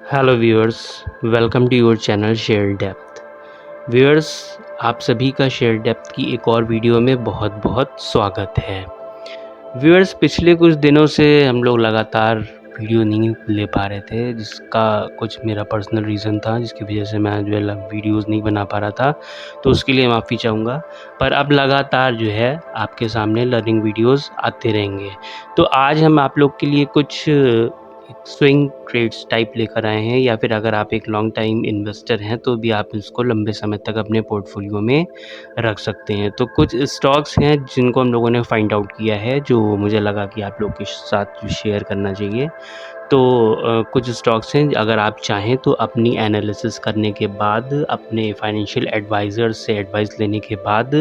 Hello viewers, welcome to your channel share depth. Viewers, आप सभी का शेयर डेप्थ की एक और वीडियो में बहुत बहुत स्वागत है। व्यूअर्स, पिछले कुछ दिनों से हम लोग लगातार वीडियो नहीं ले पा रहे थे, जिसका कुछ मेरा पर्सनल रीज़न था, जिसकी वजह से मैं जो है वीडियोज़ नहीं बना पा रहा था, तो उसके लिए माफ़ी चाहूँगा। पर अब लगातार जो है आपके सामने लर्निंग वीडियोज़ आते रहेंगे। तो आज हम आप लोग के लिए कुछ स्विंग ट्रेड्स टाइप लेकर आए हैं, या फिर अगर आप एक लॉन्ग टाइम इन्वेस्टर हैं तो भी आप इसको लंबे समय तक अपने पोर्टफोलियो में रख सकते हैं। तो कुछ स्टॉक्स हैं जिनको हम लोगों ने फाइंड आउट किया है, जो मुझे लगा कि आप लोग के साथ शेयर करना चाहिए। तो कुछ स्टॉक्स हैं, अगर आप चाहें तो अपनी एनालिसिस करने के बाद, अपने फाइनेंशियल एडवाइज़र से एडवाइस लेने के बाद,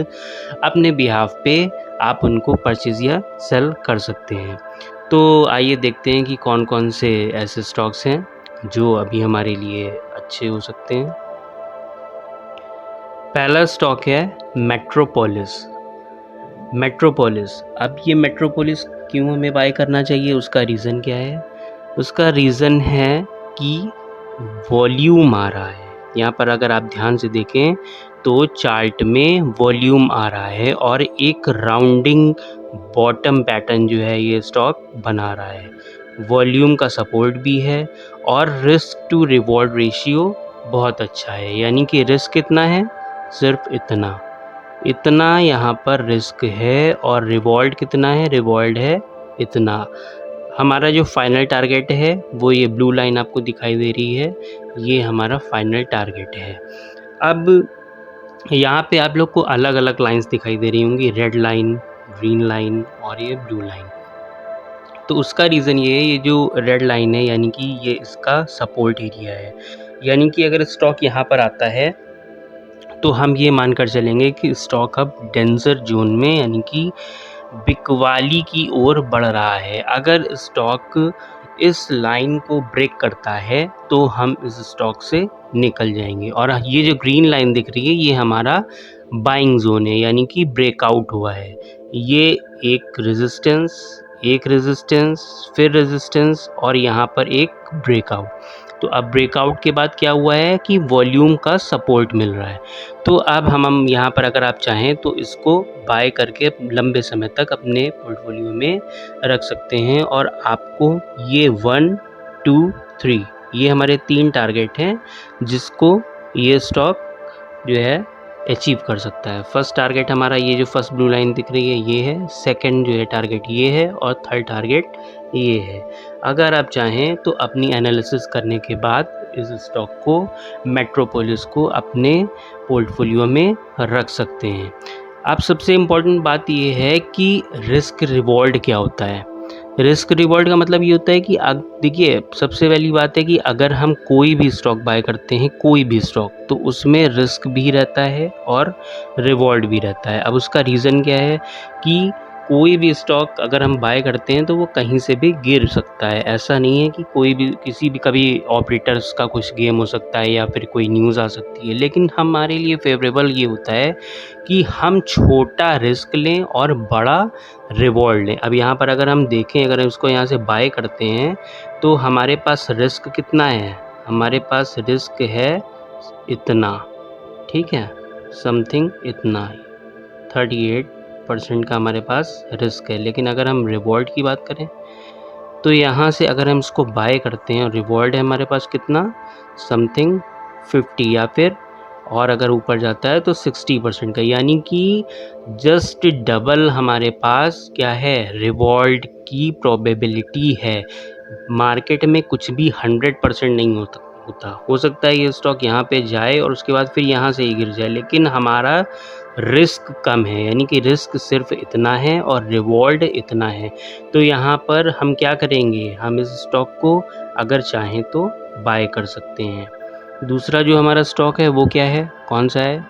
अपने बिहाफ पे आप उनको परचेज़ या सेल कर सकते हैं। तो आइए देखते हैं कि कौन-कौन से ऐसे स्टॉक्स हैं जो अभी हमारे लिए अच्छे हो सकते हैं। पहला स्टॉक है मेट्रोपोलिस। मेट्रोपोलिस, अब ये मेट्रोपोलिस क्यों हमें बाय करना चाहिए, उसका रीज़न क्या है? उसका रीज़न है कि वॉल्यूम आ रहा है। यहाँ पर अगर आप ध्यान से देखें तो चार्ट में वॉल्यूम आ रहा है और एक राउंडिंग बॉटम पैटर्न जो है ये स्टॉक बना रहा है। वॉल्यूम का सपोर्ट भी है और रिस्क टू रिवॉर्ड रेशियो बहुत अच्छा है। यानी कि रिस्क कितना है? सिर्फ इतना। इतना यहाँ पर रिस्क है और रिवॉर्ड कितना है? रिवॉर्ड है इतना। हमारा जो फाइनल टारगेट है वो ये ब्लू लाइन आपको दिखाई दे रही है, ये हमारा फाइनल टारगेट है। अब यहाँ पे आप लोग को अलग-अलग लाइन्स दिखाई दे रही होंगी, रेड लाइन, ग्रीन लाइन और ये ब्लू लाइन। तो उसका रीज़न ये है, ये जो रेड लाइन है यानी कि ये इसका सपोर्ट एरिया है। यानी कि अगर स्टॉक यहाँ पर आता है तो हम ये मानकर चलेंगे कि स्टॉक अब डेंसर जोन में यानी कि बिकवाली की ओर बढ़ रहा है। अगर स्टॉक इस लाइन को ब्रेक करता है तो हम इस स्टॉक से निकल जाएंगे। और ये जो ग्रीन लाइन दिख रही है ये हमारा बाइंग जोन है, यानी कि ब्रेकआउट हुआ है। ये एक रेजिस्टेंस, फिर रेजिस्टेंस और यहाँ पर एक ब्रेकआउट। तो अब ब्रेकआउट के बाद क्या हुआ है कि वॉल्यूम का सपोर्ट मिल रहा है। तो अब हम यहाँ पर अगर आप चाहें तो इसको बाय करके लंबे समय तक अपने पोर्टफोलियो में रख सकते हैं। और आपको ये 1, 2, 3 ये हमारे 3 टारगेट हैं जिसको ये स्टॉक जो है अचीव कर सकता है। फर्स्ट टारगेट हमारा ये जो फर्स्ट ब्लू लाइन दिख रही है ये है, सेकंड जो है टारगेट ये है और थर्ड टारगेट ये है। अगर आप चाहें तो अपनी एनालिसिस करने के बाद इस स्टॉक को, मेट्रोपोलिस को अपने पोर्टफोलियो में रख सकते हैं। अब सबसे इम्पोर्टेंट बात ये है कि रिस्क रिवॉर्ड क्या होता है। रिस्क रिवॉर्ड का मतलब ये होता है कि देखिए, सबसे पहली बात है कि अगर हम कोई भी स्टॉक बाय करते हैं, कोई भी स्टॉक, तो उसमें रिस्क भी रहता है और रिवॉर्ड भी रहता है। अब उसका रीज़न क्या है कि कोई भी स्टॉक अगर हम बाय करते हैं तो वो कहीं से भी गिर सकता है। ऐसा नहीं है कि कोई भी किसी भी कभी ऑपरेटर्स का कुछ गेम हो सकता है या फिर कोई न्यूज़ आ सकती है, लेकिन हमारे लिए फेवरेबल ये होता है कि हम छोटा रिस्क लें और बड़ा रिवॉर्ड लें। अब यहाँ पर अगर हम देखें, अगर हम इसको यहाँ से बाय करते हैं तो हमारे पास रिस्क कितना है? हमारे पास रिस्क है इतना, ठीक है, समथिंग इतना, 38% का हमारे पास रिस्क है। लेकिन अगर हम रिवॉर्ड की बात करें तो यहाँ से अगर हम इसको बाय करते हैं और रिवॉर्ड है हमारे पास कितना, समथिंग 50, या फिर और अगर ऊपर जाता है तो 60% का। यानी कि जस्ट डबल हमारे पास क्या है, रिवॉर्ड की प्रोबेबिलिटी है। मार्केट में कुछ भी 100% नहीं होता। हो सकता है ये स्टॉक यहाँ पे जाए और उसके बाद फिर यहाँ से ही गिर जाए, लेकिन हमारा रिस्क कम है। यानी कि रिस्क सिर्फ इतना है और रिवॉर्ड इतना है। तो यहाँ पर हम क्या करेंगे, हम इस स्टॉक को अगर चाहें तो बाय कर सकते हैं। दूसरा जो हमारा स्टॉक है वो क्या है, कौन सा है?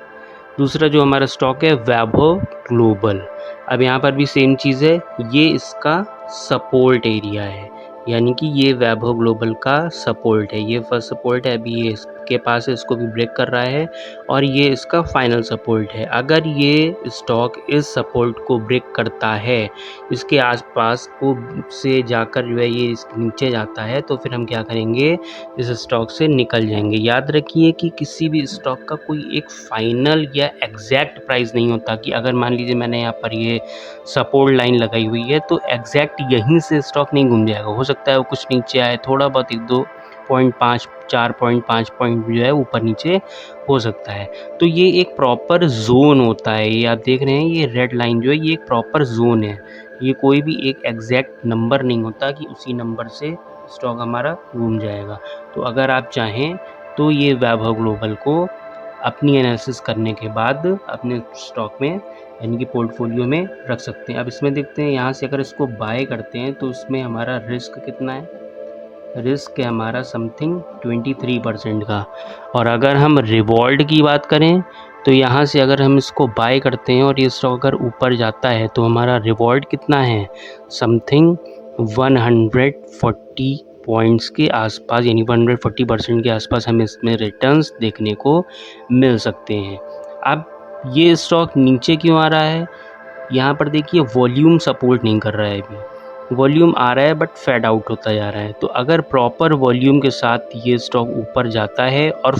दूसरा जो हमारा स्टॉक है वैभव ग्लोबल। अब यहाँ पर भी सेम चीज़ है, ये इसका सपोर्ट एरिया है। यानी कि ये वैभव ग्लोबल का सपोर्ट है, ये फर्स्ट सपोर्ट है, अभी ये के पास है इसको भी ब्रेक कर रहा है और ये इसका फाइनल सपोर्ट है। अगर ये स्टॉक इस सपोर्ट को ब्रेक करता है, इसके आसपास को से जाकर जो है ये इसके नीचे जाता है, तो फिर हम क्या करेंगे, इस स्टॉक से निकल जाएंगे। याद रखिए कि किसी भी स्टॉक का कोई एक फाइनल या एग्जैक्ट प्राइस नहीं होता कि अगर मान लीजिए मैंने यहाँ पर ये सपोर्ट लाइन लगाई हुई है तो एग्जैक्ट यहीं से स्टॉक नहीं घूम जाएगा। हो सकता है वो कुछ नीचे आए, थोड़ा बहुत 1-2.5 4.5 पॉइंट जो है ऊपर नीचे हो सकता है। तो ये एक प्रॉपर जोन होता है। ये आप देख रहे हैं, ये रेड लाइन जो है ये एक प्रॉपर जोन है। ये कोई भी एक एग्जैक्ट नंबर नहीं होता कि उसी नंबर से स्टॉक हमारा घूम जाएगा। तो अगर आप चाहें तो ये वैभव ग्लोबल को अपनी एनालिसिस करने के बाद अपने स्टॉक में यानी कि पोर्टफोलियो में रख सकते हैं। अब इसमें देखते हैं, यहाँ से अगर इसको बाय करते हैं तो इसमें हमारा रिस्क कितना है, रिस्क है हमारा समथिंग 23% का। और अगर हम रिवॉर्ड की बात करें तो यहाँ से अगर हम इसको बाय करते हैं और ये स्टॉक अगर ऊपर जाता है तो हमारा रिवॉर्ड कितना है, समथिंग 140 पॉइंट्स के आसपास, यानी 140% के आसपास हमें इसमें रिटर्न्स देखने को मिल सकते हैं। अब ये स्टॉक नीचे क्यों आ रहा है, यहाँ पर देखिए वॉल्यूम सपोर्ट नहीं कर रहा है। अभी वॉल्यूम आ रहा है बट फेड आउट होता जा रहा है। तो अगर प्रॉपर वॉल्यूम के साथ ये स्टॉक ऊपर जाता है और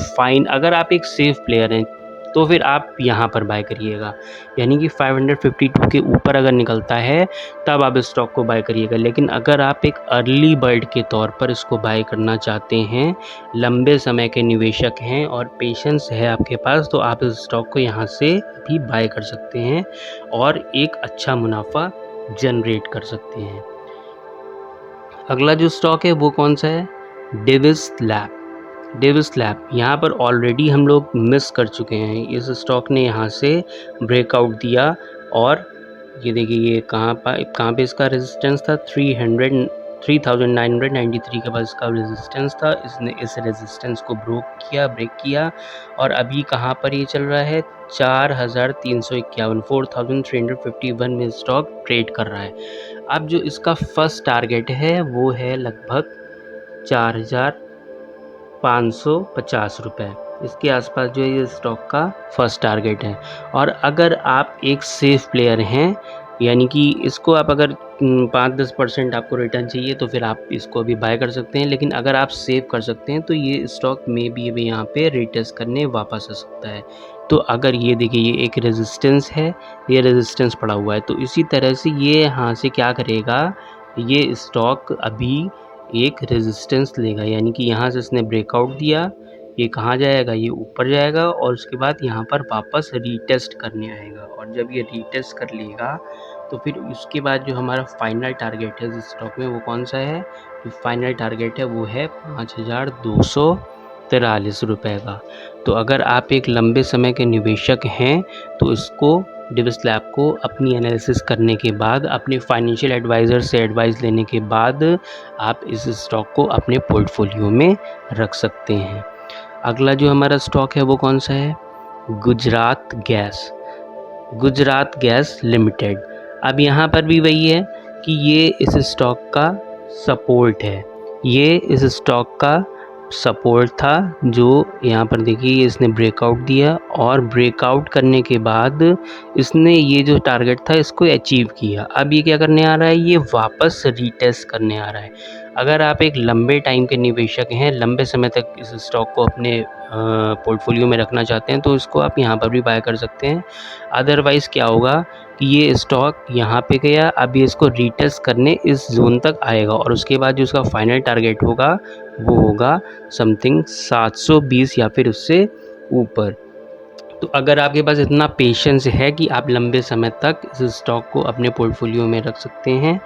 अगर आप एक सेफ प्लेयर हैं तो फिर आप यहाँ पर बाय करिएगा, यानी कि 552 के ऊपर अगर निकलता है तब आप इस स्टॉक को बाय करिएगा। लेकिन अगर आप एक अर्ली बर्ड के तौर पर इसको बाय करना चाहते हैं, लंबे समय के निवेशक हैं और पेशेंस है आपके पास, तो आप इस स्टॉक को यहाँ से भी बाय कर सकते हैं और एक अच्छा मुनाफा जनरेट कर सकते हैं। अगला जो स्टॉक है वो कौन सा है, डेविस लैब। डेविस लैब यहाँ पर ऑलरेडी हम लोग मिस कर चुके हैं। इस स्टॉक ने यहाँ से ब्रेकआउट दिया और ये देखिए ये कहाँ पे इसका रेजिस्टेंस था, 3993 के पास इसका रेजिस्टेंस था। इसने इस रेजिस्टेंस को ब्रेक किया और अभी कहाँ पर ये चल रहा है, 4351 4351 में स्टॉक ट्रेड कर रहा है। अब जो इसका फर्स्ट टारगेट है वो है लगभग 4550 रुपये, इसके आसपास जो है ये स्टॉक का फर्स्ट टारगेट है। और अगर आप एक सेफ प्लेयर हैं, यानी कि इसको आप अगर 5-10% आपको रिटर्न चाहिए तो फिर आप इसको भी बाय कर सकते हैं। लेकिन अगर आप सेव कर सकते हैं तो ये स्टॉक में भी अभी यहाँ पे रिटेस्ट करने वापस आ सकता है। तो अगर ये देखिए ये एक रेजिस्टेंस है, ये रेजिस्टेंस पड़ा हुआ है, तो इसी तरह से ये यहाँ से क्या करेगा, ये स्टॉक अभी एक रेजिस्टेंस लेगा, यानी कि यहाँ से इसने ब्रेकआउट दिया, ये कहाँ जाएगा, ये ऊपर जाएगा और उसके बाद यहाँ पर वापस रीटेस्ट करने आएगा। और जब ये रीटेस्ट कर लेगा तो फिर उसके बाद जो हमारा फाइनल टारगेट है इस स्टॉक में वो कौन सा है, जो फाइनल टारगेट है वो है 5243 रुपये का। तो अगर आप एक लंबे समय के निवेशक हैं तो इसको डेविस लैब को अपनी एनालिसिस करने के बाद, अपने फाइनेंशियल एडवाइज़र से एडवाइस लेने के बाद आप इस स्टॉक को अपने पोर्टफोलियो में रख सकते हैं। अगला जो हमारा स्टॉक है वो कौन सा है, गुजरात गैस लिमिटेड। अब यहाँ पर भी वही है कि ये इस स्टॉक का सपोर्ट है, ये इस स्टॉक का सपोर्ट था जो यहाँ पर देखिए इसने ब्रेकआउट दिया और ब्रेकआउट करने के बाद इसने ये जो टारगेट था इसको अचीव किया। अब ये क्या करने आ रहा है, ये वापस रीटेस्ट करने आ रहा है। अगर आप एक लंबे टाइम के निवेशक हैं, लंबे समय तक इस स्टॉक को अपने पोर्टफोलियो में रखना चाहते हैं तो इसको आप यहाँ पर भी बाय कर सकते हैं। अदरवाइज़ क्या होगा कि ये स्टॉक यहाँ पे गया, अब ये इसको रीटेस्ट करने इस जोन तक आएगा और उसके बाद जो उसका फाइनल टारगेट होगा वो होगा समथिंग 720 या फिर उससे ऊपर। तो अगर आपके पास इतना पेशेंस है कि आप लंबे समय तक इस स्टॉक को अपने पोर्टफोलियो में रख सकते हैं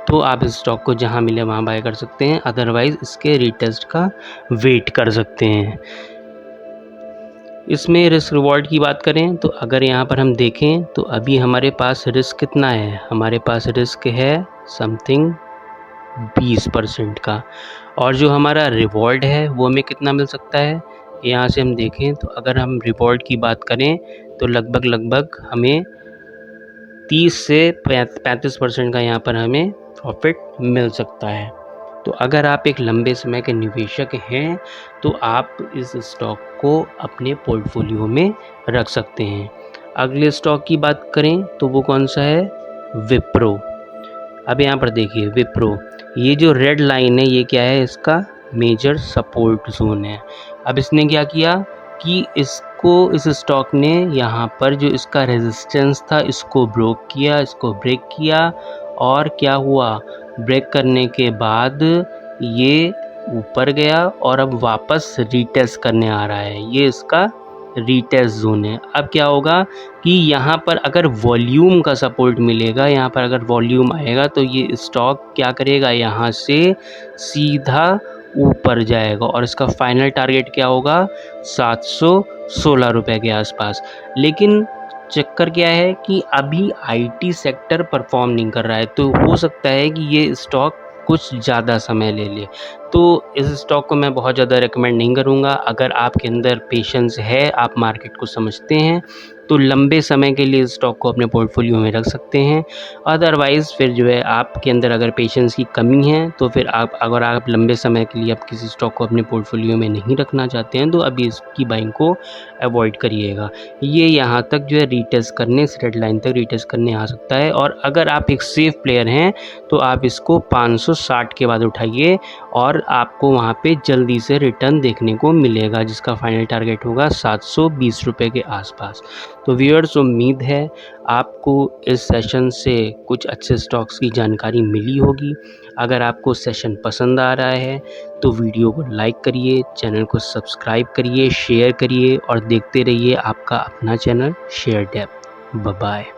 तो आप इस स्टॉक को जहां मिले वहां बाय कर सकते हैं, अदरवाइज़ इसके रीटेस्ट का वेट कर सकते हैं। इसमें रिस्क रिवॉर्ड की बात करें तो अगर यहाँ पर हम देखें तो अभी हमारे पास रिस्क कितना है, हमारे पास रिस्क है समथिंग 20% का। और जो हमारा रिवॉर्ड है वो हमें कितना मिल सकता है, यहाँ से हम देखें तो अगर हम रिवॉर्ड की बात करें तो लगभग हमें 30 से 35% का यहाँ पर हमें प्रॉफिट मिल सकता है। तो अगर आप एक लंबे समय के निवेशक हैं तो आप इस स्टॉक को अपने पोर्टफोलियो में रख सकते हैं। अगले स्टॉक की बात करें तो वो कौन सा है, विप्रो। अब यहाँ पर देखिए विप्रो, ये जो रेड लाइन है ये क्या है, इसका मेजर सपोर्ट जोन है। अब इसने क्या किया कि इस स्टॉक ने यहाँ पर जो इसका रेजिस्टेंस था इसको ब्रेक किया और क्या हुआ, ब्रेक करने के बाद ये ऊपर गया और अब वापस रीटेस्ट करने आ रहा है। ये इसका रीटेस्ट जोन है। अब क्या होगा कि यहाँ पर अगर वॉल्यूम का सपोर्ट मिलेगा, यहाँ पर अगर वॉल्यूम आएगा तो ये स्टॉक क्या करेगा, यहाँ से सीधा ऊपर जाएगा और इसका फाइनल टारगेट क्या होगा, 716 रुपये के आसपास। लेकिन चक्कर क्या है कि अभी आईटी सेक्टर परफॉर्म नहीं कर रहा है, तो हो सकता है कि ये स्टॉक कुछ ज़्यादा समय ले ले। तो इस स्टॉक को मैं बहुत ज़्यादा रिकमेंड नहीं करूँगा। अगर आपके अंदर पेशेंस है, आप मार्केट को समझते हैं, तो लंबे समय के लिए स्टॉक को अपने पोर्टफोलियो में रख सकते हैं। अदरवाइज़ फिर जो है आपके अंदर अगर पेशेंस की कमी है तो फिर अगर आप लंबे समय के लिए आप किसी स्टॉक को अपने पोर्टफोलियो में नहीं रखना चाहते हैं तो अभी इसकी बाइंग को अवॉइड करिएगा। ये यहाँ तक जो है रीटेस्ट करने, इस रेड लाइन तक रीटेस्ट करने आ सकता है। और अगर आप एक सेफ प्लेयर हैं तो आप इसको 560 के बाद उठाइए और आपको वहाँ पे जल्दी से रिटर्न देखने को मिलेगा, जिसका फाइनल टारगेट होगा 720 रुपये के आसपास। तो व्यूअर्स, उम्मीद है आपको इस सेशन से कुछ अच्छे स्टॉक्स की जानकारी मिली होगी। अगर आपको सेशन पसंद आ रहा है तो वीडियो को लाइक करिए, चैनल को सब्सक्राइब करिए, शेयर करिए और देखते रहिए आपका अपना channel share depth. Bye bye.